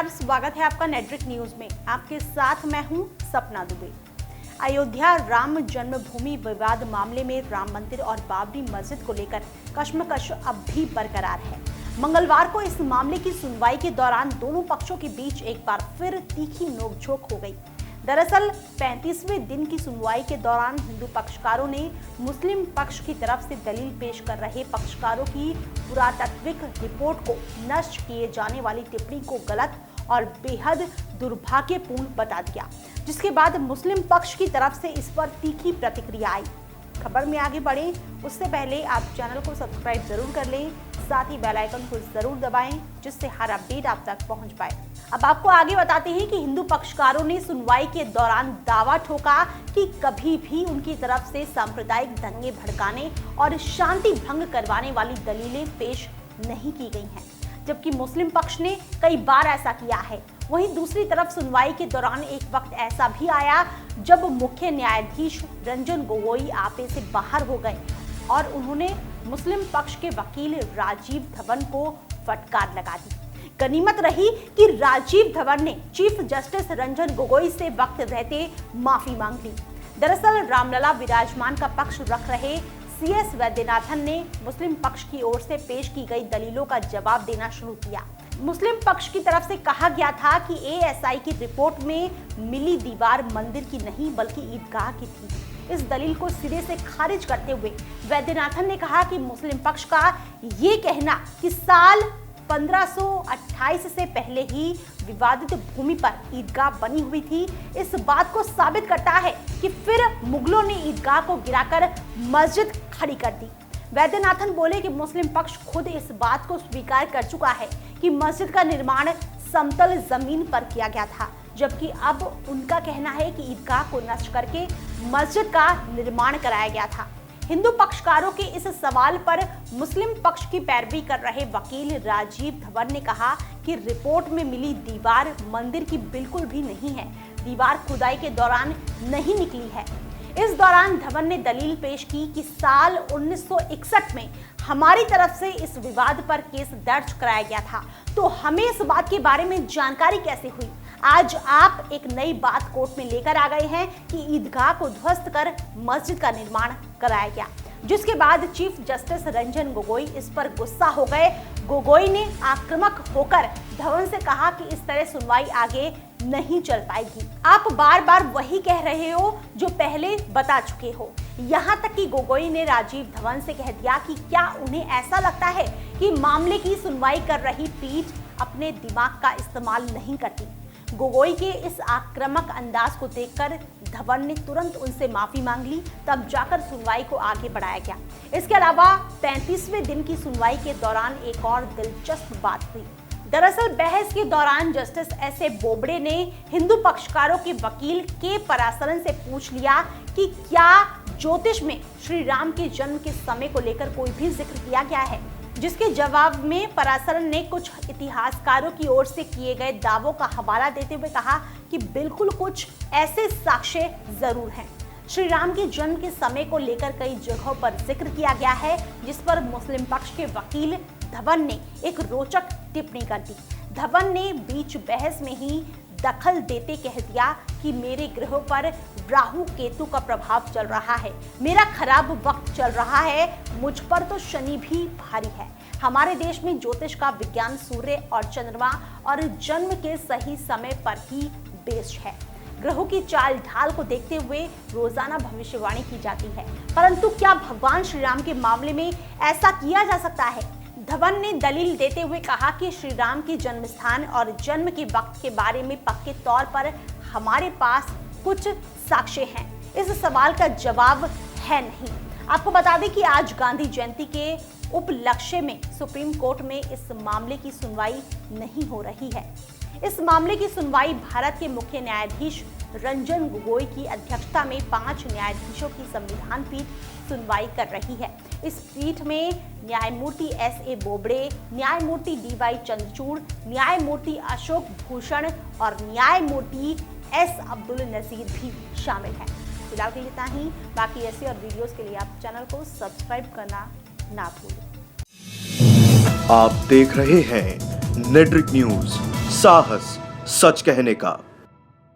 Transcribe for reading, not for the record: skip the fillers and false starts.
नमस्कार, स्वागत है आपका नेटवर्क न्यूज में। आपके साथ मैं हूं सपना दुबे। अयोध्या राम जन्मभूमि विवाद मामले में राम मंदिर और बाबरी मस्जिद को लेकर कश्मकश अब भी बरकरार है। मंगलवार को इस मामले की सुनवाई के दौरान दोनों पक्षों के बीच एक बार फिर तीखी नोकझोंक हो गई। दरअसल 35वें दिन की सुनवाई के दौरान हिंदू पक्षकारों ने मुस्लिम पक्ष की तरफ से दलील पेश कर रहे पक्षकारों की पुरातात्विक रिपोर्ट को नष्ट किए जाने वाली टिप्पणी को गलत और बेहद दुर्भाग्यपूर्ण बता दिया, जिसके बाद मुस्लिम पक्ष की तरफ से इस पर तीखी प्रतिक्रिया आई। खबर में आगे बढ़े उससे पहले आप चैनल को सब्सक्राइब जरूर कर लें, साथ ही बेल आइकन को जरूर दबाएं, जिससे हर अपडेट आप तक पहुंच पाए। अब आपको आगे बताते हैं कि हिंदू पक्षकारों ने सुनवाई के दौरान दावा ठोका कि कभी भी उनकी तरफ से सांप्रदायिक दंगे भड़काने और शांति भंग करवाने वाली दलीलें पेश नहीं की गई हैं, जबकि मुस्लिम पक्ष ने कई बार ऐसा किया है। वहीं दूसरी तरफ सुनवाई के दौरान एक वक्त ऐसा भी आया जब मुख्य न्यायाधीश रंजन गोगोई आपे से बाहर हो गए और उन्होंने मुस्लिम पक्ष के वकील राजीव धवन को फटकार लगा दी। गनीमत रही कि राजीव धवन ने चीफ जस्टिस रंजन गोगोई से वक्त रहते माफी मांग ली। दरअसल रामलला विराजमान का पक्ष रख रहे CS वैद्यनाथन ने मुस्लिम पक्ष की ओर से पेश की गई दलीलों का जवाब देना शुरू किया। मुस्लिम पक्ष की तरफ से कहा गया था कि ASI की रिपोर्ट में मिली दीवार मंदिर की नहीं बल्कि ईदगाह की थी। इस दलील को सिरे से खारिज करते हुए वैद्यनाथन ने कहा कि मुस्लिम पक्ष का ये कहना कि साल 1528 से पहले ही विवादित भूमि पर ईदगाह बनी हुई थी, इस बात को साबित करता है कि फिर मुगलों ने ईदगाह को गिराकर मस्जिद खड़ी कर दी। वैद्यनाथन बोले कि मुस्लिम पक्ष खुद इस बात को स्वीकार कर चुका है कि मस्जिद का निर्माण समतल जमीन पर किया गया था, जबकि अब उनका कहना है कि ईदगाह को नष्ट करके मस्जिद का निर्माण कराया गया था। हिंदू पक्षकारों के इस सवाल पर मुस्लिम पक्ष की पैरवी कर रहे वकील राजीव धवन ने कहा कि रिपोर्ट में मिली दीवार मंदिर की बिल्कुल भी नहीं है, दीवार खुदाई के दौरान नहीं निकली है। इस दौरान धवन ने दलील पेश की कि साल 1961 में हमारी तरफ से इस विवाद पर केस दर्ज कराया गया था, तो हमें इस बात के बारे में जानकारी कैसे हुई? आज आप एक नई बात कोर्ट में लेकर आ गए हैं कि ईदगाह को ध्वस्त कर मस्जिद का निर्माण कराया गया, जिसके बाद चीफ जस्टिस रंजन गोगोई इस पर गुस्सा हो गए। गोगोई ने आक्रामक होकर धवन से कहा कि इस तरह सुनवाई आगे नहीं चल पाएगी। आप बार बार वही कह रहे हो जो पहले बता चुके हो। यहाँ तक कि गोगोई ने राजीव धवन से कह दिया कि क्या उन्हें ऐसा लगता है कि मामले की सुनवाई कर रही पीठ अपने दिमाग का इस्तेमाल नहीं करती। गोगोई के इस आक्रामक अंदाज को देखकर धवन ने तुरंत उनसे माफी मांग ली, तब जाकर सुनवाई को आगे बढ़ाया गया। इसके अलावा 35वें दिन की सुनवाई के दौरान एक और दिलचस्प बात हुई। दरअसल बहस के दौरान जस्टिस SA बोबड़े ने हिंदू पक्षकारों के वकील के पराशरन से पूछ लिया कि क्या ज्योतिष में श्री राम के जन्म के समय को लेकर कोई भी जिक्र किया गया है, जिसके जवाब में पराशरन ने कुछ इतिहासकारों की ओर से किए गए दावों का हवाला देते हुए कहा कि बिल्कुल कुछ ऐसे साक्ष्य जरूर हैं। श्री राम के जन्म के समय को लेकर कई जगहों पर जिक्र किया गया है, जिस पर मुस्लिम पक्ष के वकील धवन ने एक रोचक टिप्पणी कर दी। धवन ने बीच बहस में ही दखल देते कह दिया कि मेरे ग्रहों पर राहु केतु का प्रभाव चल रहा है, मेरा खराब वक्त चल रहा है, मुझ पर तो शनि भी भारी है। हमारे देश में ज्योतिष का विज्ञान सूर्य और चंद्रमा और जन्म के सही समय पर ही बेस्ड है। ग्रहों की चाल ढाल को देखते हुए रोजाना भविष्यवाणी की जाती है, परंतु क्या भगवान श्री राम के मामले में ऐसा किया जा सकता है? धवन ने दलील देते हुए कहा कि श्री राम के जन्म स्थान और जन्म के वक्त के बारे में पक्के तौर पर हमारे पास कुछ साक्ष्य हैं। इस सवाल का जवाब है नहीं। आपको बता दें कि आज गांधी जयंती के उपलक्ष्य में सुप्रीम कोर्ट में इस मामले की सुनवाई नहीं हो रही है। इस मामले की सुनवाई भारत के मुख्य न्यायाधीश रंजन गोगोई की अध्यक्षता में 5 न्यायाधीशों की संविधान पीठ सुनवाई कर रही है। इस पीठ में न्यायमूर्ति SA बोबड़े, न्यायमूर्ति DY चंद्रचूड़, न्यायमूर्ति अशोक भूषण और न्यायमूर्ति S अब्दुल नजीर भी शामिल हैं। फिलहाल के लिए इतना ही। बाकी ऐसे और वीडियोस के लिए आप चैनल को सब्सक्राइब करना ना भूलें। आप देख रहे हैं नेटवर्क न्यूज, साहस सच कहने का।